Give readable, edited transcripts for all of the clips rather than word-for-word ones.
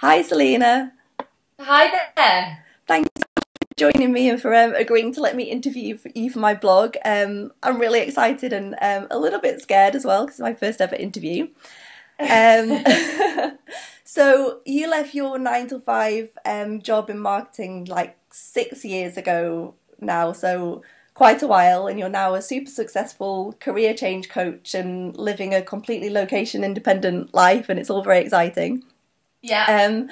Hi, Selina. Hi there. Thanks for joining me and for agreeing to let me interview you for my blog. I'm really excited and a little bit scared as well because it's my first ever interview. Um, so you left your 9 to 5 job in marketing like 6 years ago now, so quite a while, and you're now a super successful career change coach and living a completely location independent life, and it's all very exciting. Yeah. Um,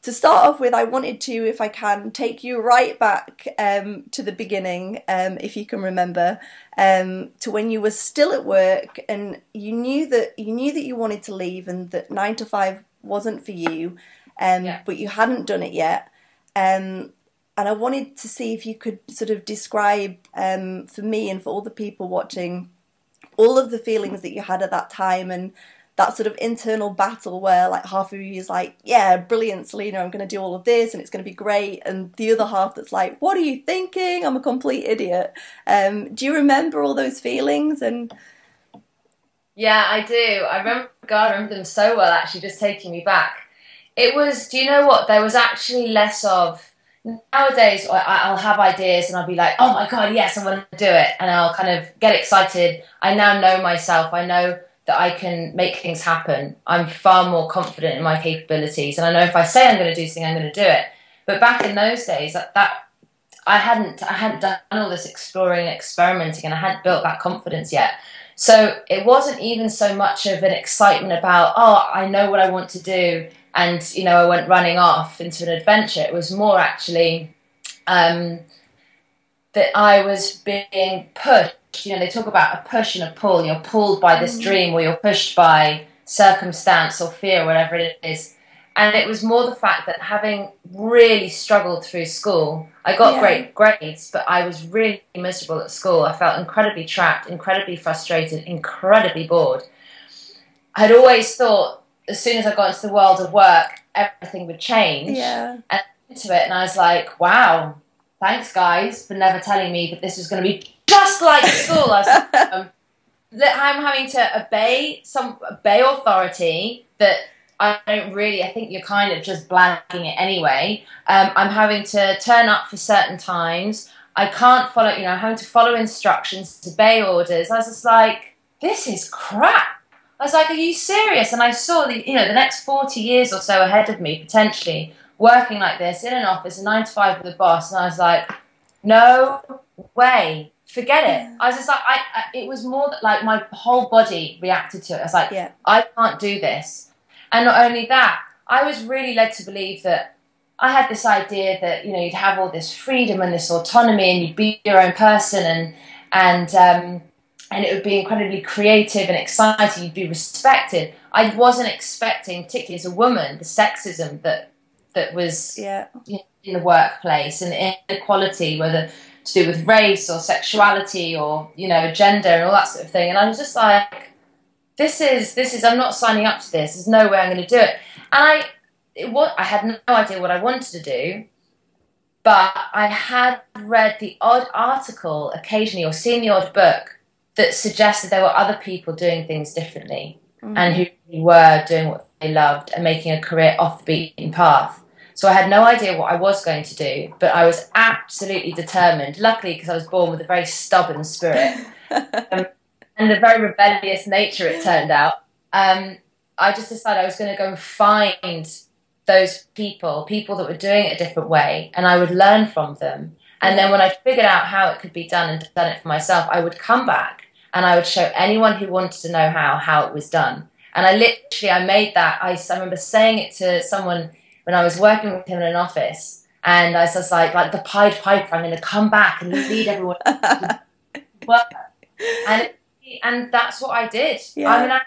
to start off with, I wanted to, if I can, take you right back to the beginning, if you can remember, to when you were still at work and you knew that you wanted to leave and that 9 to 5 wasn't for you, Yeah. but you hadn't done it yet. And I wanted to see if you could sort of describe, for me and for all the people watching, all of the feelings that you had at that time and that sort of internal battle where like half of you is like, yeah, brilliant, Selena, I'm going to do all of this and it's going to be great, and the other half that's like, what are you thinking? I'm a complete idiot. Do you remember all those feelings? And Yeah, I do. I remember them so well, actually, just taking me back. It was, do you know what? There was actually less of, nowadays, I'll have ideas and I'll be like, oh my God, yes, I want to do it. And I'll kind of get excited. I now know myself. I know that I can make things happen. I'm far more confident in my capabilities. And I know if I say I'm going to do something, I'm going to do it. But back in those days, that I hadn't done all this exploring and experimenting, and I hadn't built that confidence yet. So it wasn't even so much of an excitement about, oh, I know what I want to do, and I went running off into an adventure. It was more actually um, that I was being pushed. They talk about a push and a pull. You're pulled by this dream, or you're pushed by circumstance or fear, whatever it is. And it was more the fact that, having really struggled through school, I got yeah, great grades, but I was really miserable at school. I felt incredibly trapped, incredibly frustrated, incredibly bored. I'd always thought as soon as I got into the world of work, everything would change. yeah, And into it, and I was like, wow, thanks guys for never telling me that this was going to be just like school. I was like, that I'm having to obey authority that I don't really. I think you're kind of just blagging it anyway. I'm having to turn up for certain times. I can't follow. I'm having to follow instructions, to obey orders. I was just like, this is crap. I was like, are you serious? And I saw the next 40 years or so ahead of me, potentially working like this in an office, a 9 to 5 with a boss, and I was like, no way, forget it. yeah, I was just like, it was more that, like, my whole body reacted to it. I was like, yeah, I can't do this. And not only that, I was really led to believe that I had this idea that, you'd have all this freedom and this autonomy, and you'd be your own person, and it would be incredibly creative and exciting. You'd be respected. I wasn't expecting, particularly as a woman, the sexism that was yeah, in the workplace, and inequality, whether to do with race or sexuality or gender and all that sort of thing. And I was just like, this is I'm not signing up to this. There's no way I'm going to do it. And I had no idea what I wanted to do, but I had read the odd article occasionally, or seen the odd book that suggested there were other people doing things differently, and who were doing what they loved and making a career off the beaten path. So I had no idea what I was going to do, but I was absolutely determined. Luckily, because I was born with a very stubborn spirit, um, and a very rebellious nature, it turned out. I just decided I was going to go and find those people that were doing it a different way, and I would learn from them. And then when I figured out how it could be done and done it for myself, I would come back and I would show anyone who wanted to know how it was done. And I made that. I remember saying it to someone when I was working with him in an office, and I was just like the Pied Piper, I'm going to come back and lead everyone to work. And that's what I did. I yeah, mean, I had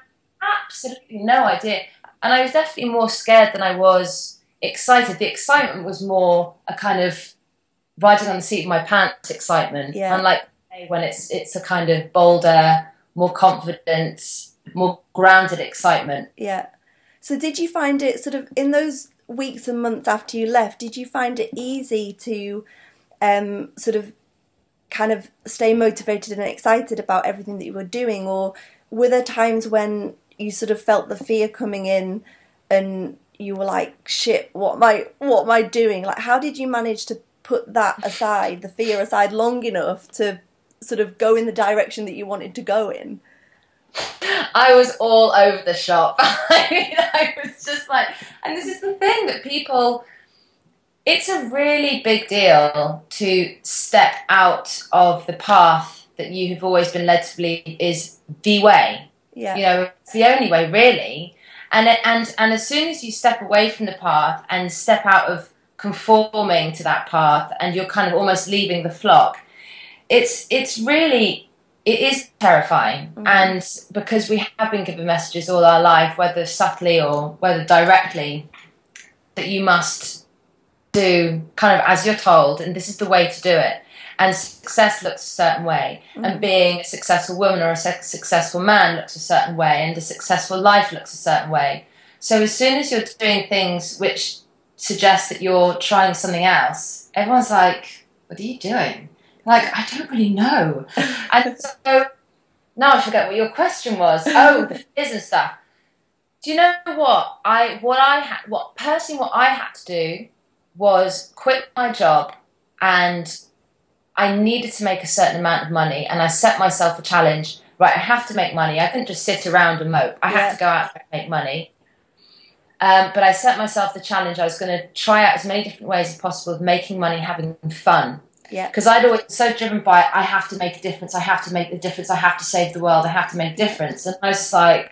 absolutely no idea. And I was definitely more scared than I was excited. The excitement was more a kind of riding on the seat of my pants excitement, yeah, unlike when it's a kind of bolder, more confident, more grounded excitement. yeah. So did you find it sort of in those weeks and months after you left, did you find it easy to sort of kind of stay motivated and excited about everything that you were doing, or were there times when you sort of felt the fear coming in and you were like, shit, what am I doing? Like, how did you manage to put that aside, the fear aside, long enough to sort of go in the direction that you wanted to go in? I was all over the shop. I mean, I was just like, and this is the thing that people, it's a really big deal to step out of the path that you have always been led to believe is the way. Yeah. You know, it's the only way, really. And as soon as you step away from the path and step out of conforming to that path, and you're kind of almost leaving the flock, it's really, it is terrifying. Mm-hmm. And because we have been given messages all our life, whether subtly or whether directly, that you must do kind of as you're told, and this is the way to do it. And success looks a certain way, and being a successful woman or a successful man looks a certain way, and a successful life looks a certain way. So as soon as you're doing things which suggest that you're trying something else, everyone's like, what are you doing? Like, I don't really know. And so, now I forget what your question was. Oh, the fears and stuff. Do you know what? What I had to do was quit my job, and I needed to make a certain amount of money, and I set myself a challenge. Right, I have to make money. I couldn't just sit around and mope. I had to go out and make money. But I set myself the challenge. I was going to try out as many different ways as possible of making money, having fun. Yeah. Because I'd always been so driven by, I have to make a difference. I have to make the difference. I have to save the world. I have to make a difference. And I was like,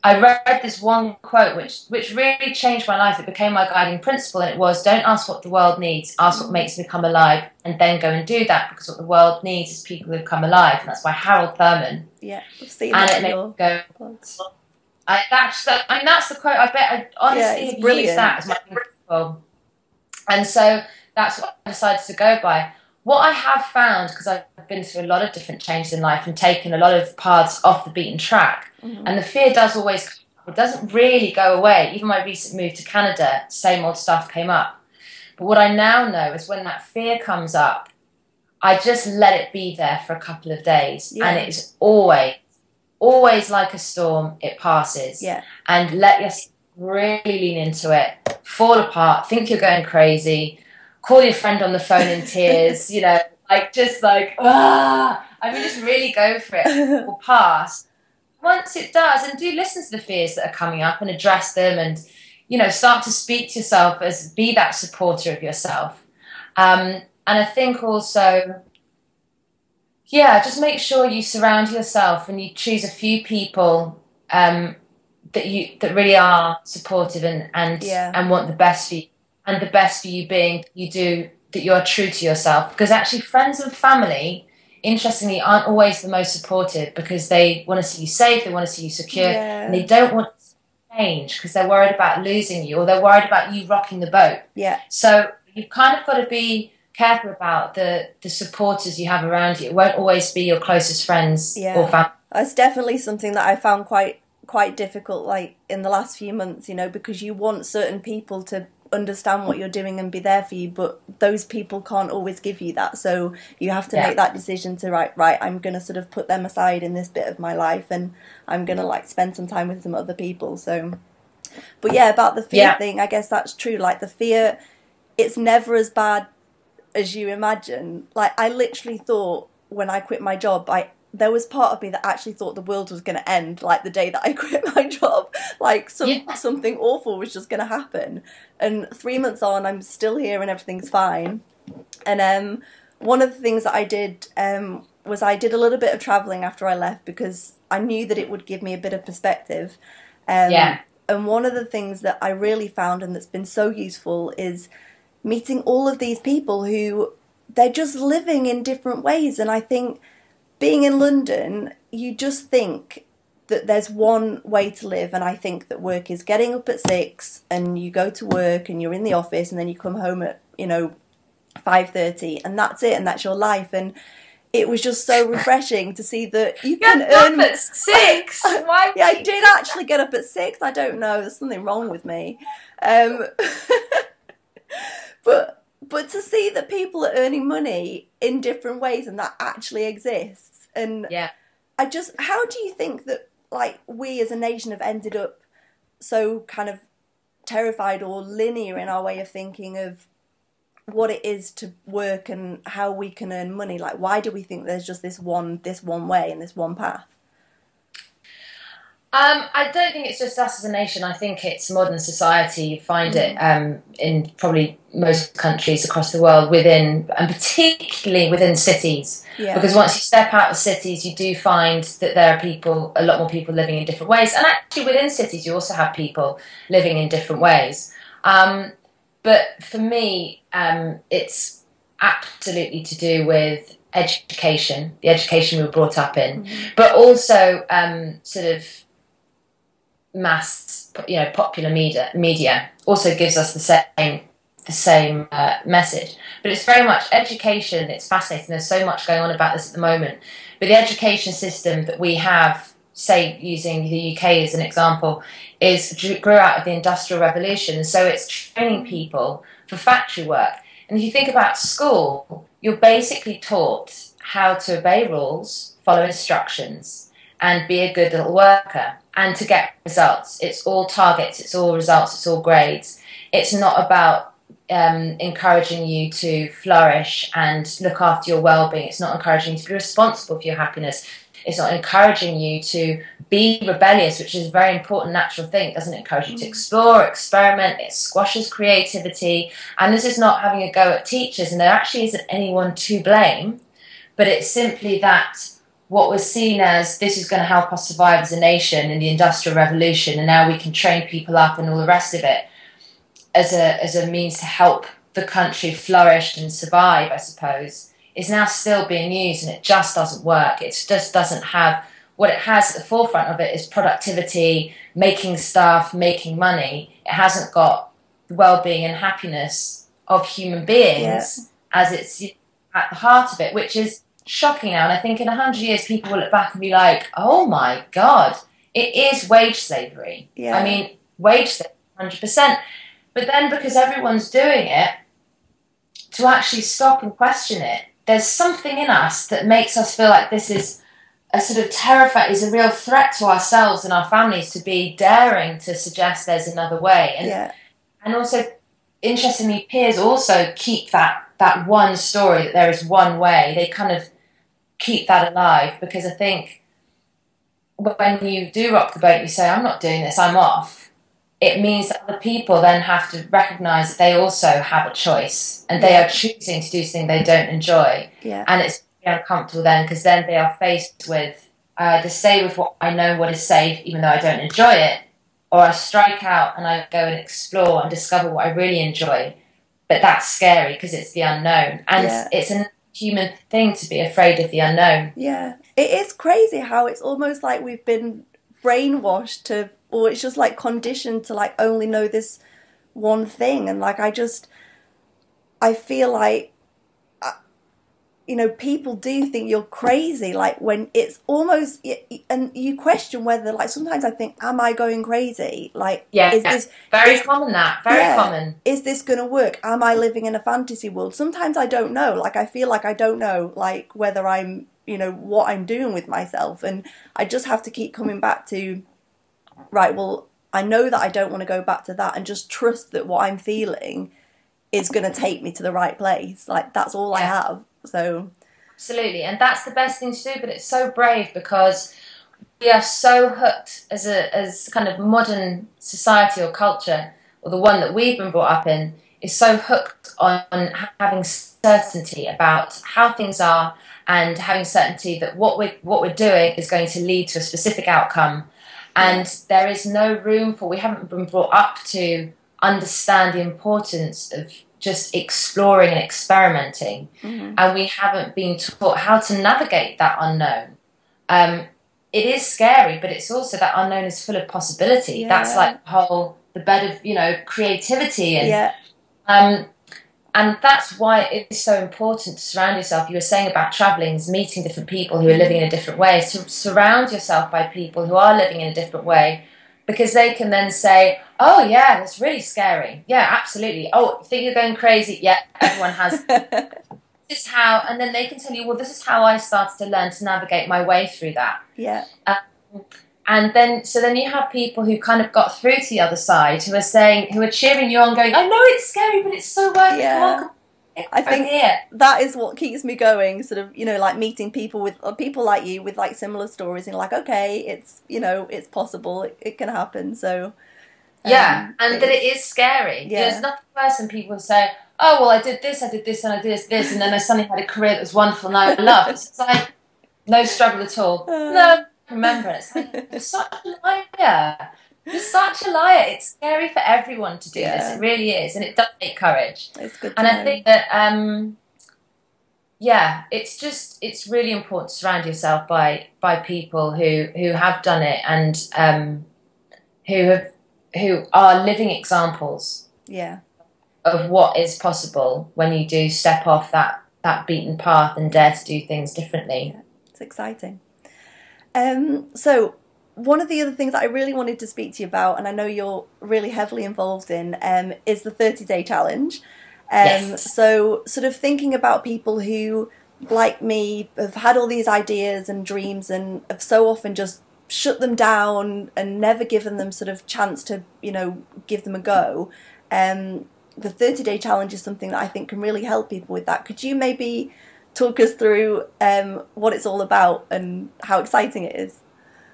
I read this one quote which really changed my life. It became my guiding principle, and it was, don't ask what the world needs, ask what makes me come alive, and then go and do that, because what the world needs is people who come alive. And that's by Harold Thurman. Yeah, I've seen that. And it made me go, that's the quote. I honestly have used that as my principle. And so that's what I decided to go by. What I have found, because I've been through a lot of different changes in life and taken a lot of paths off the beaten track, and the fear does always come up. It doesn't really go away. Even my recent move to Canada, same old stuff came up. But what I now know is when that fear comes up, I just let it be there for a couple of days. And it's always like a storm, it passes. Yeah. And let yourself really lean into it, fall apart, think you're going crazy, call your friend on the phone in tears, you know, just really go for it. It will pass. Once it does, and do listen to the fears that are coming up and address them, and, you know, start to speak to yourself as, be that supporter of yourself. And I think also, just make sure you surround yourself and you choose a few people that really are supportive and want the best for you, and the best for you being that you are true to yourself. Because actually, friends and family, interestingly, aren't always the most supportive, because they want to see you safe, they want to see you secure, and they don't want to change because they're worried about losing you, or they're worried about you rocking the boat. Yeah. So you've kind of got to be careful about the supporters you have around you. It won't always be your closest friends or family. That's definitely something that I found quite difficult, like in the last few months, you know, because you want certain people to understand what you're doing and be there for you, but those people can't always give you that, so you have to make that decision to right, I'm going to sort of put them aside in this bit of my life, and I'm going to spend some time with some other people. So, but about the fear thing, I guess that's true. Like, the fear, it's never as bad as you imagine. Like, I literally thought when I quit my job, there was part of me that actually thought the world was going to end, like, the day that I quit my job. Like, something awful was just going to happen. And 3 months on, I'm still here and everything's fine. And one of the things that I did was I did a little bit of travelling after I left, because I knew that it would give me a bit of perspective. And one of the things that I really found, and that's been so useful, is meeting all of these people who, they're just living in different ways. And I think, being in London, you just think that there's one way to live, and I think that work is getting up at 6 and you go to work and you're in the office and then you come home at 5:30, and that's it, and that's your life. And it was just so refreshing to see that you can earn at 6. Why? Yeah, I did actually get up at 6. I don't know, there's something wrong with me. But to see that people are earning money in different ways, and that actually exists. And how do you think that, like, we as a nation have ended up so kind of terrified or linear in our way of thinking of what it is to work and how we can earn money. Like, why do we think there's just this one way and this one path? I don't think it's just us as a nation. I think it's modern society. You find it in probably most countries across the world, and particularly within cities. Yeah. Because once you step out of cities, you do find that there are a lot more people living in different ways. And actually within cities, you also have people living in different ways. But for me, it's absolutely to do with education, the education we were brought up in, but also sort of mass, popular media also gives us the same message. But it's very much education. It's fascinating. There's so much going on about this at the moment. But the education system that we have, say, using the UK as an example, grew out of the Industrial Revolution. So it's training people for factory work. And if you think about school, you're basically taught how to obey rules, follow instructions, and be a good little worker, and to get results. It's all targets, it's all results, it's all grades. It's not about encouraging you to flourish and look after your well-being. It's not encouraging you to be responsible for your happiness. It's not encouraging you to be rebellious, which is a very important natural thing. It doesn't encourage you to explore, experiment. It squashes creativity. And this is not having a go at teachers, and there actually isn't anyone to blame, but it's simply that what was seen as this is going to help us survive as a nation in the Industrial Revolution, and now we can train people up and all the rest of it as a means to help the country flourish and survive, I suppose, is now still being used, and it just doesn't work. It just doesn't have what it has at the forefront of it is productivity, making stuff, making money. It hasn't got the well-being and happiness of human beings as it's at the heart of it, which is shocking now. And I think in 100 years, people will look back and be like, oh my God, it is wage slavery. Yeah. I mean, wage slavery, 100%. But then because everyone's doing it, to actually stop and question it, there's something in us that makes us feel like this is a sort of is a real threat to ourselves and our families to be daring to suggest there's another way. And also, interestingly, peers also keep that one story that there is one way. They kind of keep that alive, because I think when you do rock the boat, you say, I'm not doing this, I'm off. It means that other people then have to recognise that they also have a choice, and they are choosing to do something they don't enjoy. And it's very uncomfortable then, because then they are faced with either stay with what I know what is safe, even though I don't enjoy it, or I strike out and I go and explore and discover what I really enjoy. But that's scary because it's the unknown, and it's a human thing to be afraid of the unknown. Yeah, it is crazy how it's almost like we've been brainwashed to, or it's just like conditioned to like only know this one thing. And like I feel like people do think you're crazy, like when it's almost, and you question whether, like, sometimes I think, am I going crazy? Like, is this very common? Common. Is this going to work? Am I living in a fantasy world? Sometimes I don't know. Like, I feel like I don't know, like, whether I'm, what I'm doing with myself. And I just have to keep coming back to, right, well, I know that I don't want to go back to that, and just trust that what I'm feeling is going to take me to the right place. Like, that's all I have. So absolutely, and that's the best thing to do. But it's so brave, because we are so hooked as kind of modern society or culture, or the one that we've been brought up in, is so hooked on having certainty about how things are, and having certainty that what we're doing is going to lead to a specific outcome. And there is no room we haven't been brought up to understand the importance of just exploring and experimenting. And we haven't been taught how to navigate that unknown. It is scary, but it's also that unknown is full of possibility. That's like the bed of creativity, and that's why it is so important to surround yourself. You were saying about traveling, meeting different people who are living in a different way. To surround yourself by people who are living in a different way, because they can then say, oh yeah, that's really scary. Yeah, absolutely. Oh, you think you're going crazy? Yeah, everyone has. This is how, and then they can tell you, well, this is how I started to learn to navigate my way through that. And then, so then you have people who kind of got through to the other side, who are cheering you on, going, "I know it's scary, but it's so worth it. Come on, come on. I think here." that is what keeps me going. Sort of, like meeting people with people like you with like similar stories, and like, okay, it's it's possible, it can happen. So yeah, and that it is scary. Yeah, There's nothing worse than people say, "Oh, well, I did this, and I did this, and then I suddenly had a career that was wonderful, and I love." It's like no struggle at all. No, remember, it's like, you're such a liar. You're such a liar. It's scary for everyone to do this. It really is, and it does take courage. It's good. And I think that it's really important to surround yourself by people who have done it and who are living examples of what is possible when you do step off that beaten path and dare to do things differently. Yeah, it's exciting. So one of the other things that I really wanted to speak to you about, and I know you're really heavily involved in, is the 30-day challenge. Yes. So sort of thinking about people who, like me, have had all these ideas and dreams and have so often just shut them down and never given them sort of chance to, give them a go. The 30-day challenge is something that I think can really help people with that. Could you maybe talk us through what it's all about and how exciting it is?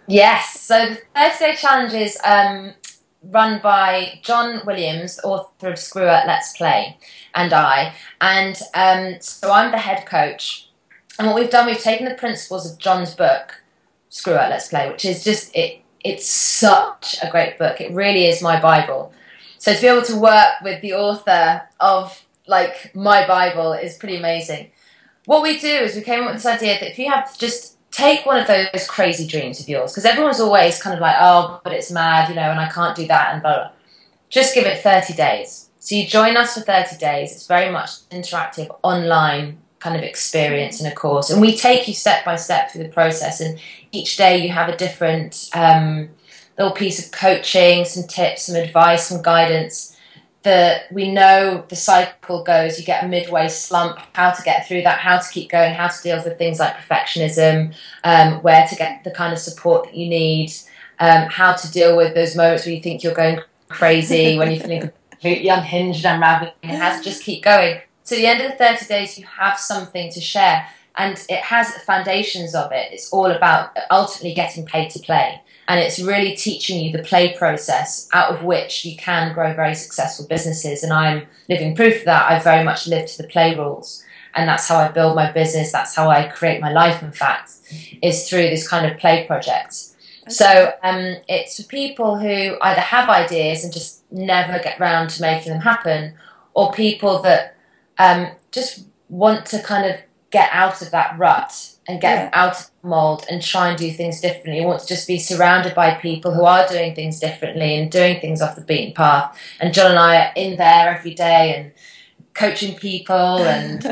Yes. So the 30-day challenge is run by John Williams, author of Screw It, Let's Play, and I. And so I'm the head coach. And what we've done, we've taken the principles of John's book, Screw It, Let's Play, which is just, it's such a great book. It really is my Bible. So to be able to work with the author of, like, my Bible is pretty amazing. What we do is we came up with this idea that if you have just take one of those crazy dreams of yours, because everyone's always kind of like, "Oh, but it's mad, and I can't do that," and blah, blah. Just give it 30 days. So you join us for 30 days. It's very much interactive online kind of experience in a course. And we take you step by step through the process. And each day you have a different little piece of coaching, some tips, some advice, some guidance. That we know the cycle goes, you get a midway slump, how to get through that, how to keep going, how to deal with things like perfectionism, where to get the kind of support that you need, how to deal with those moments where you think you're going crazy, when you're feeling completely unhinged and unraveling, and how to just keep going. So at the end of the 30 days, you have something to share. And it has the foundations of it. It's all about ultimately getting paid to play. And it's really teaching you the play process out of which you can grow very successful businesses. And I'm living proof of that. I very much live to the play rules. And that's how I build my business. That's how I create my life, in fact, is through this kind of play project. Okay. So it's for people who either have ideas and just never get round to making them happen, or people that just want to kind of get out of that rut and get out of the mould and try and do things differently. You want to just be surrounded by people who are doing things differently and doing things off the beaten path. And John and I are in there every day and coaching people and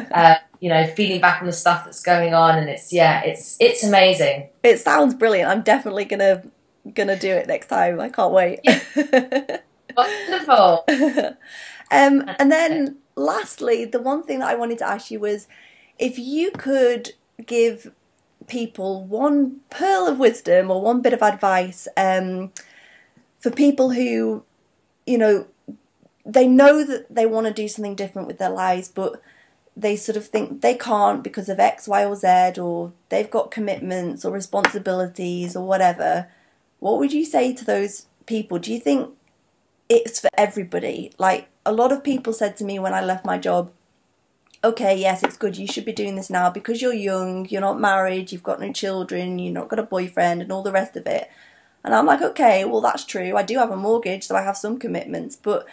feeding back on the stuff that's going on. And it's amazing. It sounds brilliant. I'm definitely gonna do it next time. I can't wait. Yeah. Wonderful. And then lastly, the one thing that I wanted to ask you was, if you could give people one pearl of wisdom or one bit of advice for people who, they know that they want to do something different with their lives, but they sort of think they can't because of X, Y, or Z, or they've got commitments or responsibilities or whatever, what would you say to those people? Do you think it's for everybody? Like, a lot of people said to me when I left my job, okay, yes, it's good, you should be doing this now because you're young, you're not married, you've got no children, you've not got a boyfriend and all the rest of it. And I'm like, okay, well, that's true. I do have a mortgage, so I have some commitments, but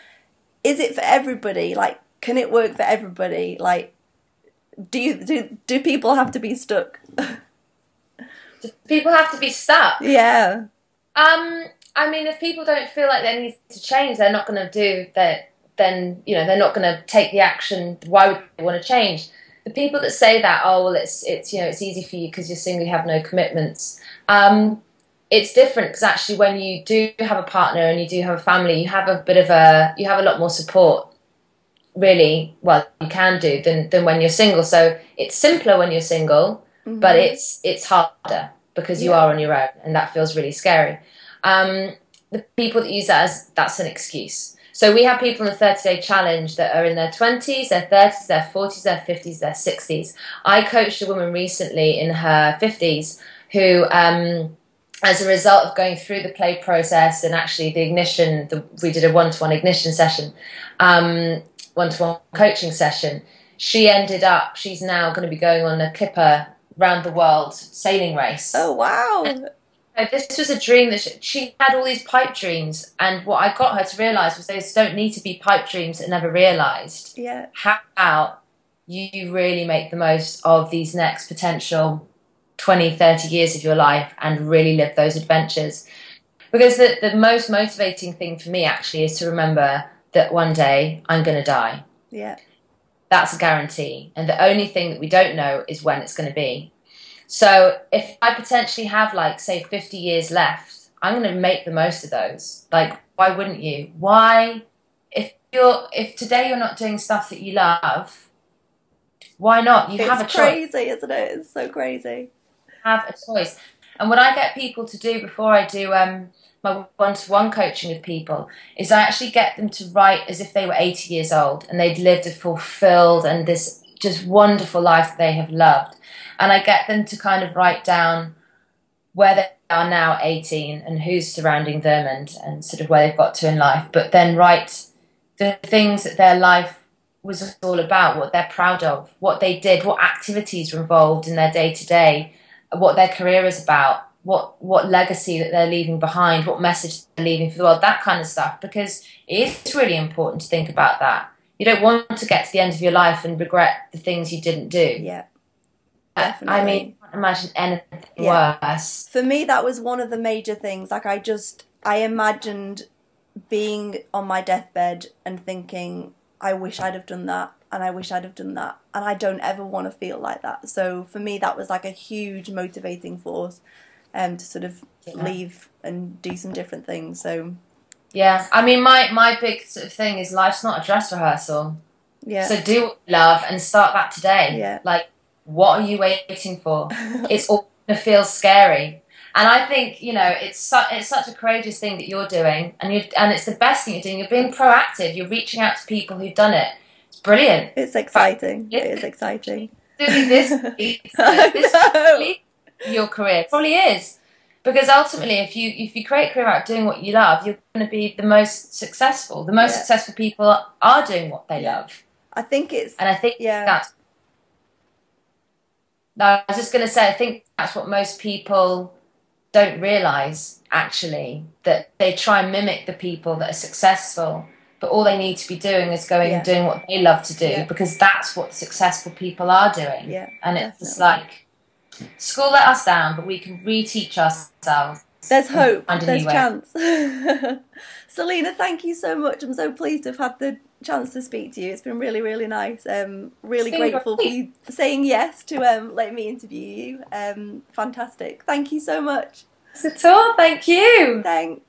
is it for everybody? Like, can it work for everybody? Like, do people have to be stuck? Do people have to be stuck? Yeah. I mean, if people don't feel like they need to change, they're not going to do that. Then they're not going to take the action. Why would they want to change? The people that say that, oh well, it's easy for you because you're single, you have no commitments. It's different because actually, when you do have a partner and you do have a family, you have a lot more support. Really, well, you can do than when you're single. So it's simpler when you're single, but it's harder because you are on your own, and that feels really scary. The people that use that as that's an excuse. So we have people in the 30-day challenge that are in their 20s, their 30s, their 40s, their 50s, their 60s. I coached a woman recently in her 50s who, as a result of going through the play process and actually the ignition, we did a one-to-one ignition session, one-to-one coaching session. She's now going to be going on a Kipper round the world sailing race. Oh, wow. This was a dream that she had all these pipe dreams, and what I got her to realise was those don't need to be pipe dreams that never realised. Yeah. How about you really make the most of these next potential 20, 30 years of your life and really live those adventures? Because the most motivating thing for me actually is to remember that one day I'm going to die. Yeah. That's a guarantee. And the only thing that we don't know is when it's going to be. So if I potentially have, like, say, 50 years left, I'm going to make the most of those. Like, why wouldn't you? Why, if today you're not doing stuff that you love, why not? You have a choice. It's crazy, isn't it? It's so crazy. Have a choice. And what I get people to do before I do my one-to-one coaching with people is I actually get them to write as if they were 80 years old and they'd lived a fulfilled and this just wonderful life that they have loved. And I get them to kind of write down where they are now 18 and who's surrounding them and sort of where they've got to in life, but then write the things that their life was all about, what they're proud of, what they did, what activities were involved in their day-to-day, what their career is about, what legacy that they're leaving behind, what message they're leaving for the world, that kind of stuff, because it's really important to think about that. You don't want to get to the end of your life and regret the things you didn't do. Yeah. Definitely. I mean, I can't imagine anything worse. For me, that was one of the major things. Like, I imagined being on my deathbed and thinking, I wish I'd have done that, and I wish I'd have done that, and I don't ever want to feel like that. So for me, that was like a huge motivating force, to sort of leave and do some different things. So yeah, I mean, my big sort of thing is life's not a dress rehearsal. Yeah. So do what you love and start that today. Yeah. Like, what are you waiting for? It's all going to feel scary. And I think, you know, it's such a courageous thing that you're doing, and it's the best thing you're doing. You're being proactive. You're reaching out to people who've done it. It's brilliant. It's exciting. It is exciting. Doing this your career probably is, because ultimately, if you create a career out doing what you love, you're going to be the most successful. The most successful people are doing what they love. I think that's. No, I was just going to say, I think that's what most people don't realise, actually, that they try and mimic the people that are successful, but all they need to be doing is going and doing what they love to do, because that's what successful people are doing. Yeah, and it's just like, school let us down, but we can reteach ourselves. There's hope. There's chance. Selina, thank you so much. I'm so pleased to have had the chance to speak to you. It's been really, really nice. Really grateful for you saying yes to let me interview you. Fantastic. Thank you so much. Not at all. Thank you. Thanks.